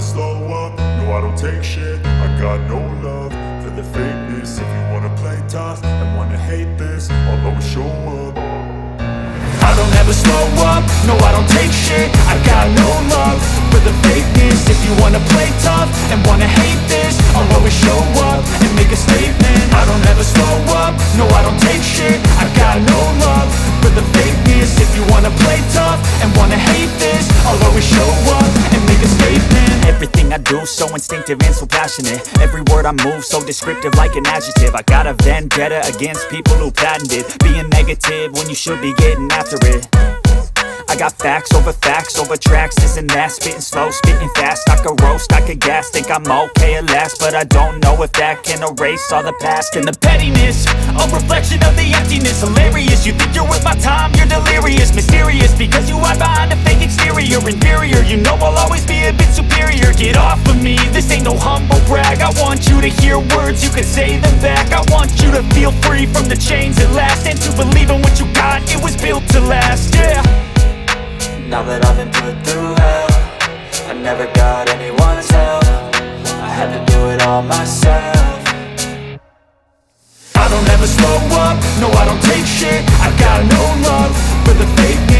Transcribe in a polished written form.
slow up, no I don't take shit. I got no love for the fakeness. If you wanna play tough and wanna hate this, I'll always show up. I don't ever slow up, no I don't take shit. I got no love for the fakeness. If you wanna play tough and wanna hate this, I'll always show up and make a statement. I don't ever slow up, no I don't take shit. I got no love for the fakeness. If you wanna play tough and wanna hate this, I'll always show up and make a statement. Everything I do so instinctive and so passionate. Every word I move so descriptive like an adjective. I got a vendetta against people who patented being negative when you should be getting after it. I got facts over tracks, this and that. Spitting slow, spitting fast, I could roast, I could gas. Think I'm okay at last, but I don't know if that can erase all the past. And the pettiness, a reflection of the emptiness. Hilarious, you think you're worth my time, you're delirious. Mysterious, because you hide behind a fake exterior. Inferior, you know I'll always be a bit superior. Get off of me, this ain't no humble brag. I want you to hear words, you can say them back. I want you to feel free from the chains at last, and to believe in what you got, it was built to last, yeah. Now that I've been put through hell, I never got anyone's help. I had to do it all myself. I don't ever slow up, no I don't take shit. I got no love for the fake